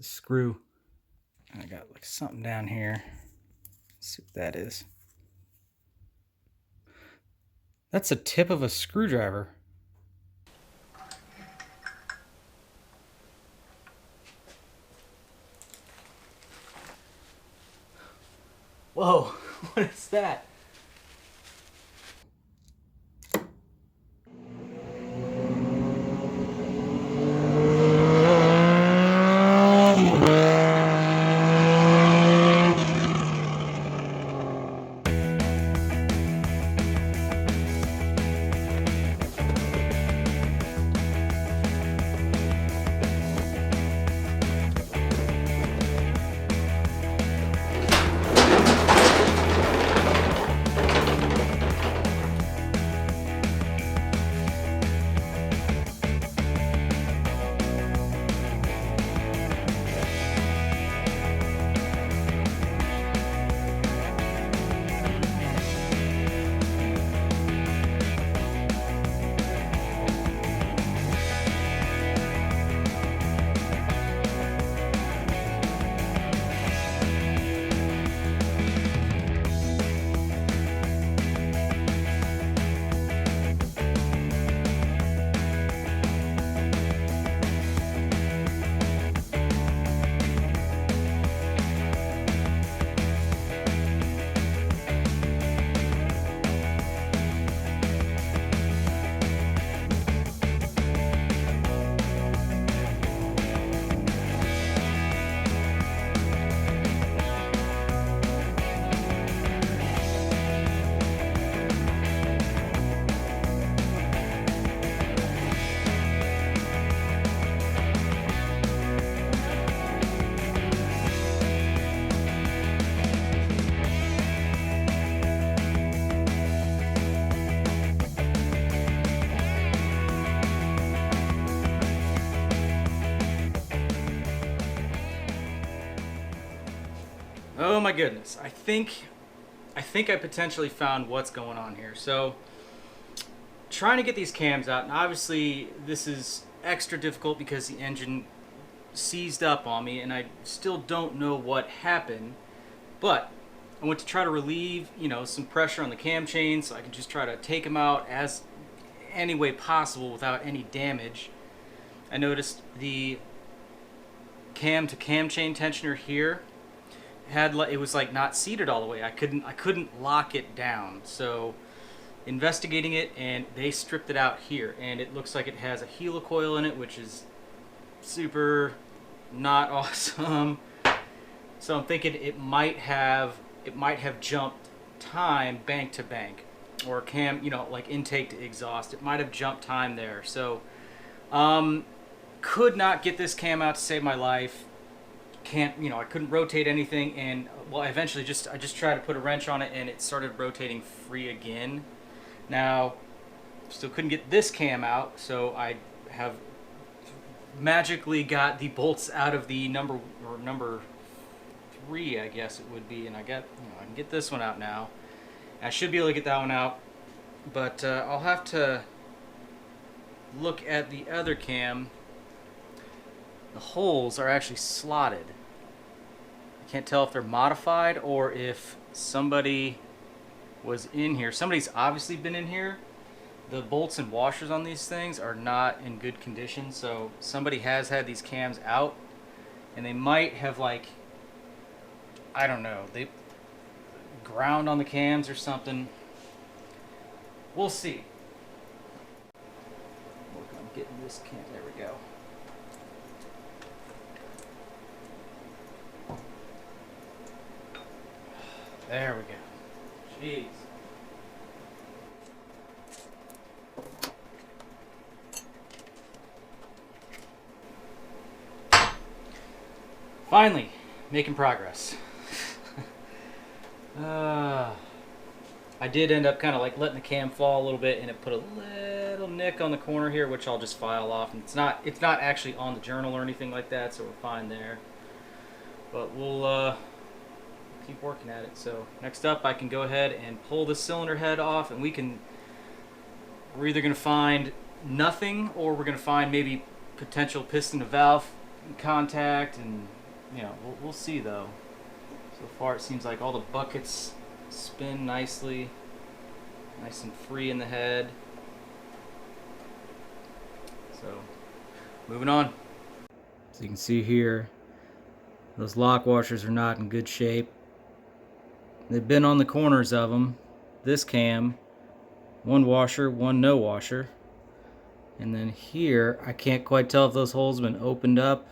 a screw. I got like something down here. Let's see what that is. That's the tip of a screwdriver. Whoa, what is that? Oh my goodness, I think I potentially found what's going on here. So, trying to get these cams out, and obviously this is extra difficult because the engine seized up on me and I still don't know what happened, but I went to try to relieve, some pressure on the cam chain so I can just try to take them out as any way possible without any damage. I noticed the cam to cam chain tensioner here it was like not seated all the way. I couldn't lock it down. So investigating it, and they stripped it out here, and it looks like it has a helicoil in it, which is super not awesome. So I'm thinking it might have jumped time bank to bank, or cam, like intake to exhaust. It might have jumped time there. So could not get this cam out to save my life. I couldn't rotate anything, and well, I just tried to put a wrench on it and it started rotating free again. Now, still couldn't get this cam out, so I have magically got the bolts out of the number 3, I guess it would be, and I can get this one out now. I should be able to get that one out, but I'll have to look at the other cam. The holes are actually slotted. I can't tell if they're modified or if somebody was in here. Somebody's obviously been in here. The bolts and washers on these things are not in good condition, so somebody has had these cams out, and they might have, I don't know, they ground on the cams or something. We'll see. Working on getting this cam. There we go. There we go. Jeez. Finally, making progress. I did end up kind of letting the cam fall a little bit, and it put a little nick on the corner here, which I'll just file off. And it's not actually on the journal or anything like that, so we're fine there. But we'll keep working at it. So next up, I can go ahead and pull the cylinder head off, and we're either going to find nothing, or we're going to find maybe potential piston to valve in contact, and you know, we'll see though. So far it seems like all the buckets spin nicely, nice and free in the head. So moving on. So you can see here, those lock washers are not in good shape. They've been on the corners of them. This cam, one washer, one no washer. And then here, I can't quite tell if those holes have been opened up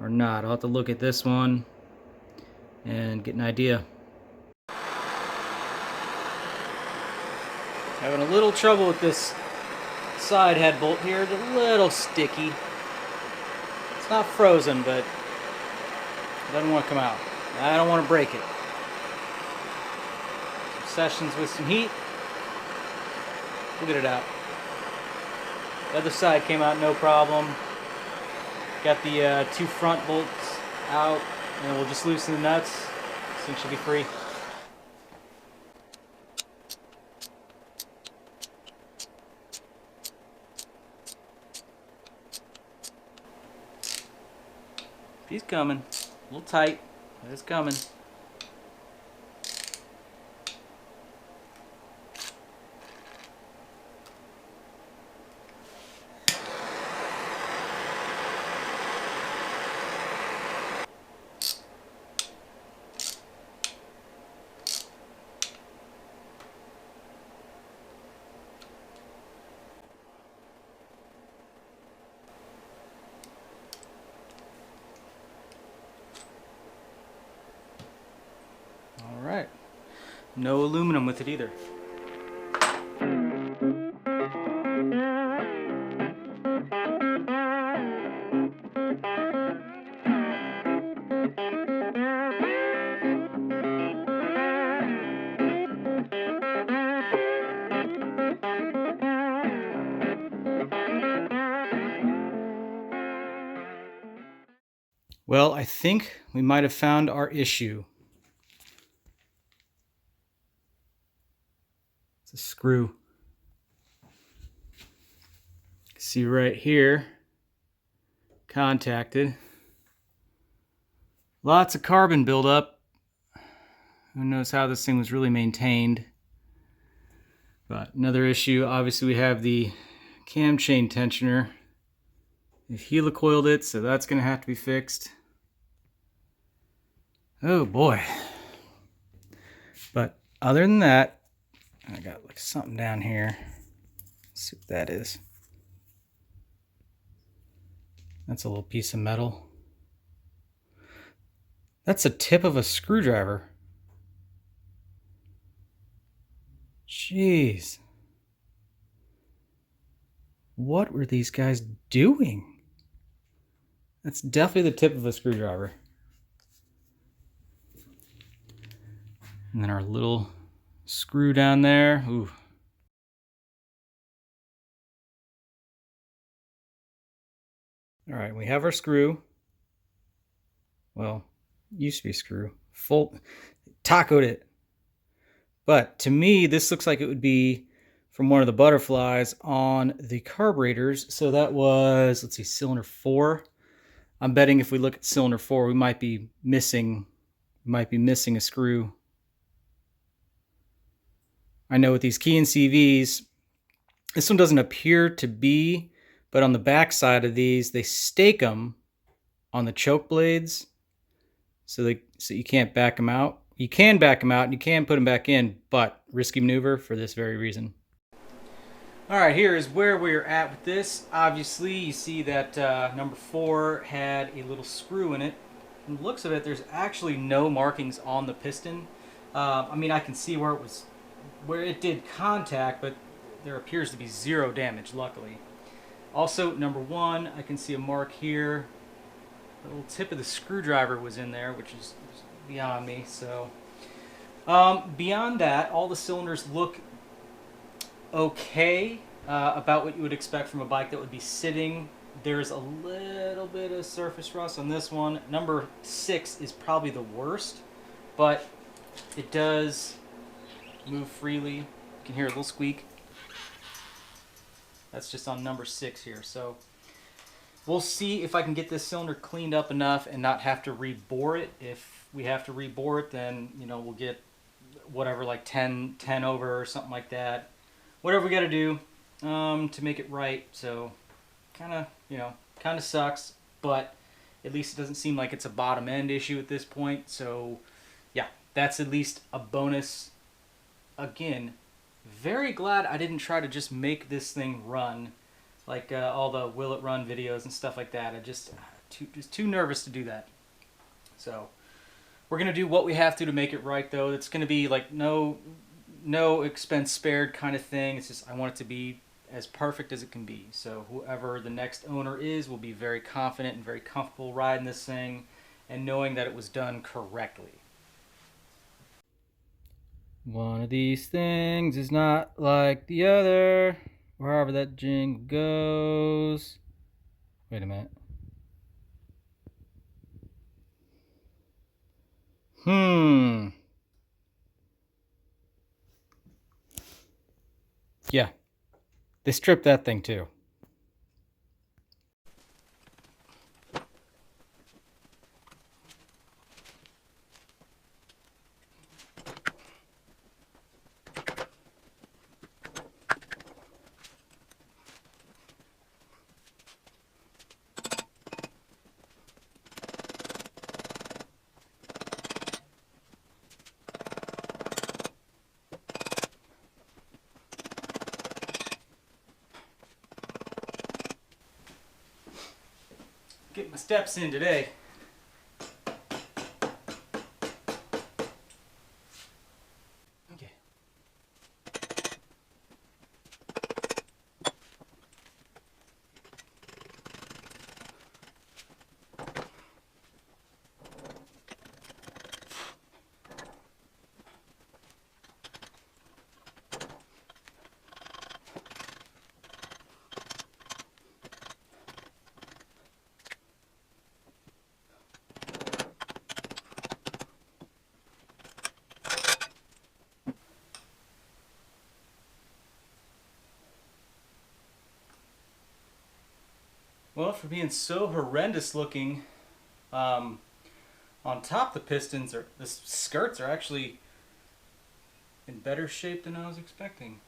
or not. I'll have to look at this one and get an idea. Having a little trouble with this side head bolt here. It's a little sticky. It's not frozen, but it doesn't want to come out. I don't want to break it. Some sessions with some heat. We'll get it out. The other side came out no problem. Got the two front bolts out, and we'll just loosen the nuts. This thing should be free. He's coming. A little tight, but it's coming. Alright. No aluminum with it either. Well, I think we might have found our issue. It's a screw. See right here, contacted. Lots of carbon buildup. Who knows how this thing was really maintained. But another issue, obviously we have the cam chain tensioner. They've helicoiled it, so that's going to have to be fixed. Oh boy. But other than that, I got like something down here. Let's see what that is. That's a little piece of metal. That's the tip of a screwdriver. Jeez. What were these guys doing? That's definitely the tip of a screwdriver. And then our little screw down there. Ooh. All right, we have our screw. Well, used to be screw. Full tacoed it. But to me, this looks like it would be from one of the butterflies on the carburetors. So that was, let's see, cylinder 4. I'm betting if we look at cylinder 4, we might be missing a screw. I know with these Key and CVs, this one doesn't appear to be, but on the back side of these, they stake them on the choke blades, so you can't back them out. You can back them out and you can put them back in, but risky maneuver for this very reason. All right, here is where we're at with this. Obviously, you see that number 4 had a little screw in it. From the looks of it, there's actually no markings on the piston. I mean, I can see where it did contact, but there appears to be 0 damage, luckily. Also, number 1, I can see a mark here. The little tip of the screwdriver was in there, which is beyond me. So, beyond that, all the cylinders look okay, about what you would expect from a bike that would be sitting. There's a little bit of surface rust on this one. Number 6 is probably the worst, but it does move freely. You can hear a little squeak. That's just on number 6 here. So We'll see if I can get this cylinder cleaned up enough and not have to rebore it. If we have to rebore it, then, you know, we'll get whatever, like 10 over or something like that. Whatever we got to do to make it right. So kind of sucks, but at least it doesn't seem like it's a bottom end issue at this point. So yeah, that's at least a bonus. Again, very glad I didn't try to just make this thing run like all the will it run videos and stuff like that. I just too nervous to do that. So we're gonna do what we have to make it right, though. It's gonna be like no expense spared kind of thing. It's just I want it to be as perfect as it can be. So whoever the next owner is will be very confident and very comfortable riding this thing and knowing that it was done correctly. One of these things is not like the other. Wherever that jingle goes. Wait a minute. Yeah. They stripped that thing too. Get my steps in today. Okay. Well, for being so horrendous looking, on top the pistons are the skirts are actually in better shape than I was expecting.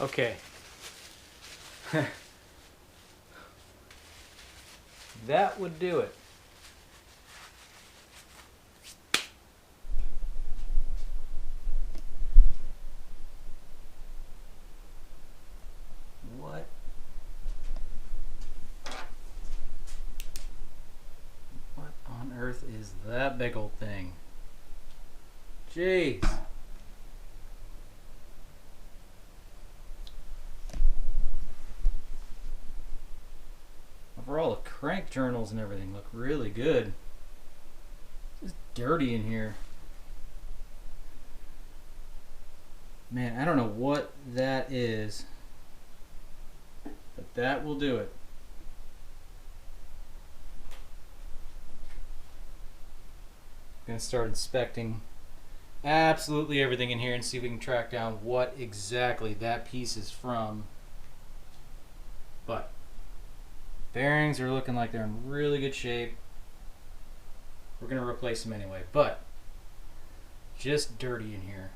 Okay. That would do it. What? What on earth is that big old thing? Jeez. Overall, the crank journals and everything look really good. It's dirty in here. Man, I don't know what that is, but that will do it. I'm gonna start inspecting absolutely everything in here and see if we can track down what exactly that piece is from. But bearings are looking like they're in really good shape. We're gonna replace them anyway, but just dirty in here.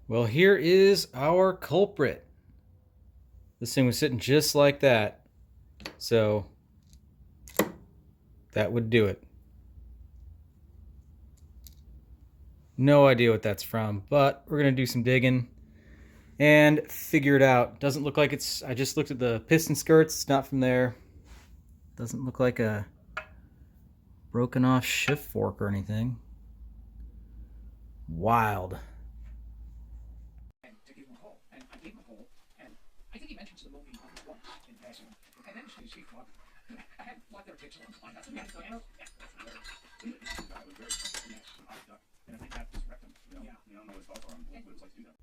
Well, here is our culprit. This thing was sitting just like that. So that would do it. No idea what that's from, but we're gonna do some digging and figure it out. Doesn't look like it's, I just looked at the piston skirts, it's not from there. Doesn't look like a broken off shift fork or anything. Wild. To give him a hole, and I gave him a hole, and I think he mentioned to the movie once in passing, and then she thought, I had what their picture on that's a nice piano. That was very yes, and I think that just wrecked him. We don't know his thoughts on what it was like to do that.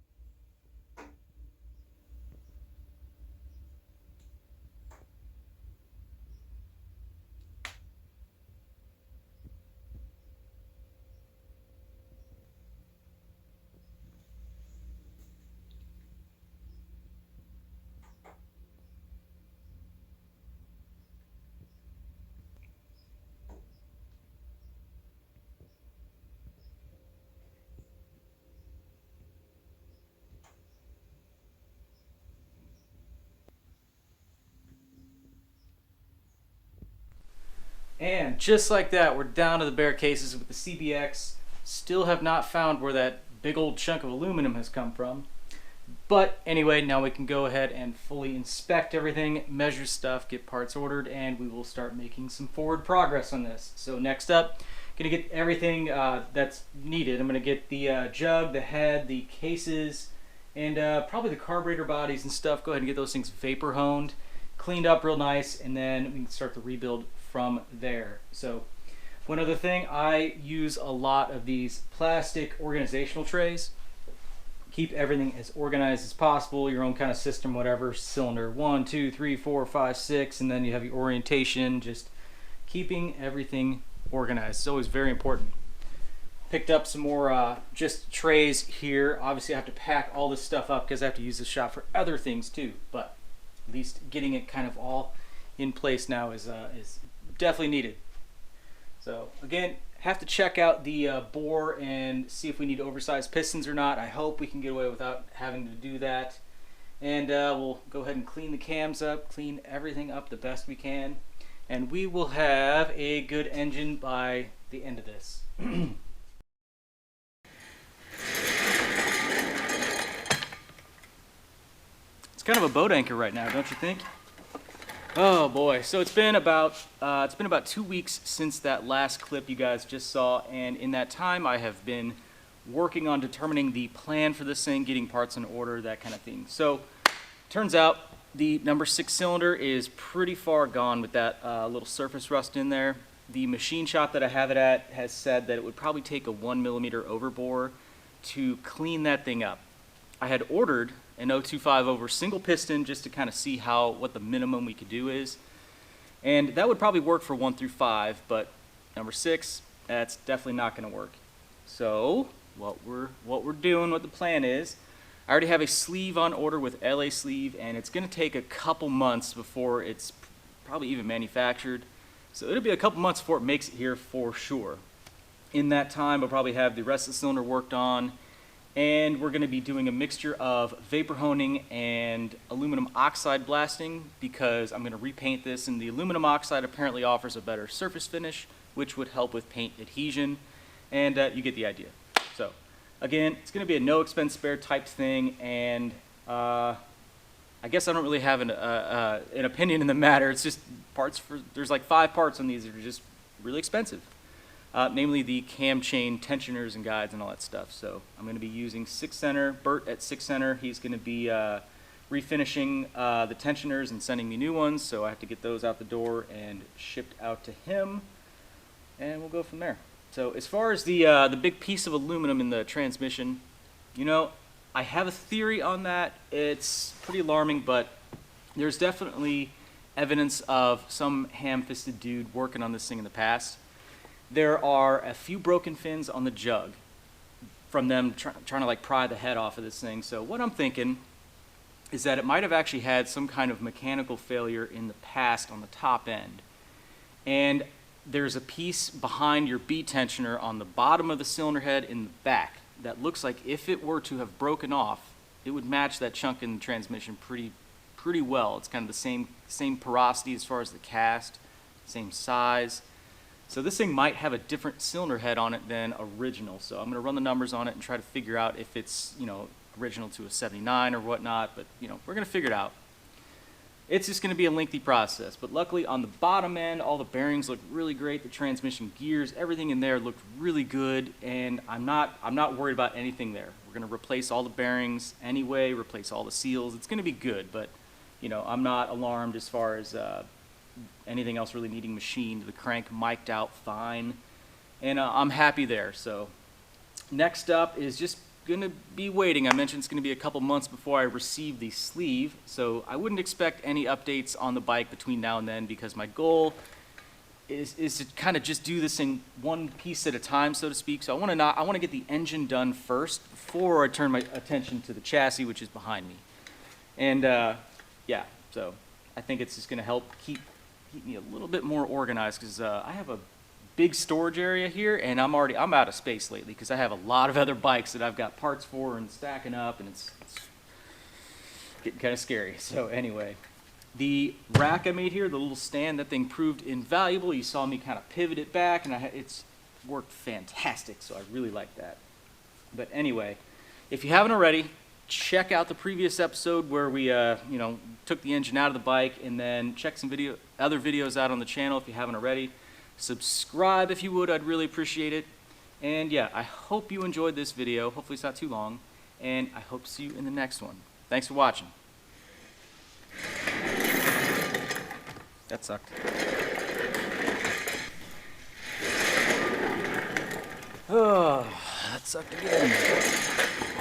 And just like that, we're down to the bare cases with the CBX. Still have not found where that big old chunk of aluminum has come from. But anyway, now we can go ahead and fully inspect everything, measure stuff, get parts ordered, and we will start making some forward progress on this. So next up, gonna get everything that's needed. I'm gonna get the jug, the head, the cases, and probably the carburetor bodies and stuff. Go ahead and get those things vapor honed, cleaned up real nice, and then we can start the rebuild from there. So one other thing, I use a lot of these plastic organizational trays. Keep everything as organized as possible, your own kind of system, whatever, cylinder 1, 2, 3, 4, 5, 6, and then you have your orientation, just keeping everything organized. It's always very important. Picked up some more just trays here. Obviously I have to pack all this stuff up because I have to use this shop for other things too, but at least getting it kind of all in place now is definitely needed. So again, have to check out the bore and see if we need oversized pistons or not. I hope we can get away without having to do that. And we'll go ahead and clean the cams up, clean everything up the best we can, and we will have a good engine by the end of this. It's kind of a boat anchor right now, don't you think? Oh boy, so it's been about 2 weeks since that last clip you guys just saw, and in that time I have been working on determining the plan for this thing, getting parts in order, that kind of thing. So turns out the number 6 cylinder is pretty far gone with that little surface rust in there. The machine shop that I have it at has said that it would probably take a 1mm overbore to clean that thing up. I had ordered an 025 over single piston just to kind of see what the minimum we could do is, and that would probably work for 1 through 5, but number 6, that's definitely not going to work. So what we're doing, what the plan is, I already have a sleeve on order with LA sleeve, and it's going to take a couple months before it's probably even manufactured. So it'll be a couple months before it makes it here for sure. In that time, I'll probably have the rest of the cylinder worked on, And we're going to be doing a mixture of vapor honing and aluminum oxide blasting because I'm going to repaint this, and the aluminum oxide apparently offers a better surface finish, which would help with paint adhesion, and you get the idea. So again, it's going to be a no expense spared type thing, and I guess I don't really have an opinion in the matter. It's just parts for, there's like 5 parts on these that are just really expensive. Namely the cam chain tensioners and guides and all that stuff. So I'm going to be using Bert at Sixcenter. He's going to be refinishing the tensioners and sending me new ones, so I have to get those out the door and shipped out to him, and we'll go from there. So as far as the big piece of aluminum in the transmission, you know, I have a theory on that. It's pretty alarming, but there's definitely evidence of some ham-fisted dude working on this thing in the past. There are a few broken fins on the jug from them trying to like pry the head off of this thing. So what I'm thinking is that it might have actually had some kind of mechanical failure in the past on the top end. And there's a piece behind your B tensioner on the bottom of the cylinder head in the back that looks like if it were to have broken off, it would match that chunk in the transmission pretty well. It's kind of the same porosity as far as the cast, same size. So this thing might have a different cylinder head on it than original. So I'm going to run the numbers on it and try to figure out if it's, you know, original to a 79 or whatnot. But, you know, we're going to figure it out. It's just going to be a lengthy process. But luckily on the bottom end, all the bearings look really great. The transmission gears, everything in there looked really good. And I'm not worried about anything there. We're going to replace all the bearings anyway, replace all the seals. It's going to be good. But, you know, I'm not alarmed as far as anything else really needing machined. The crank mic'd out fine, and I'm happy there. So next up is just going to be waiting. I mentioned it's going to be a couple months before I receive the sleeve, so I wouldn't expect any updates on the bike between now and then, because my goal is to kind of just do this in one piece at a time, so to speak. So I want to get the engine done first before I turn my attention to the chassis, which is behind me. And yeah, so I think it's just going to help keep me a little bit more organized, because I have a big storage area here, and I'm out of space lately because I have a lot of other bikes that I've got parts for and stacking up, and it's getting kind of scary. So anyway, the rack I made here, the little stand, that thing proved invaluable. You saw me kind of pivot it back, and it's worked fantastic, so I really like that. But anyway, if you haven't already, check out the previous episode where we you know, took the engine out of the bike, and then check some other videos out on the channel if you haven't already. Subscribe if you would, I'd really appreciate it. And yeah, I hope you enjoyed this video. Hopefully it's not too long, and I hope to see you in the next one. Thanks for watching. That sucked. Oh, that sucked again.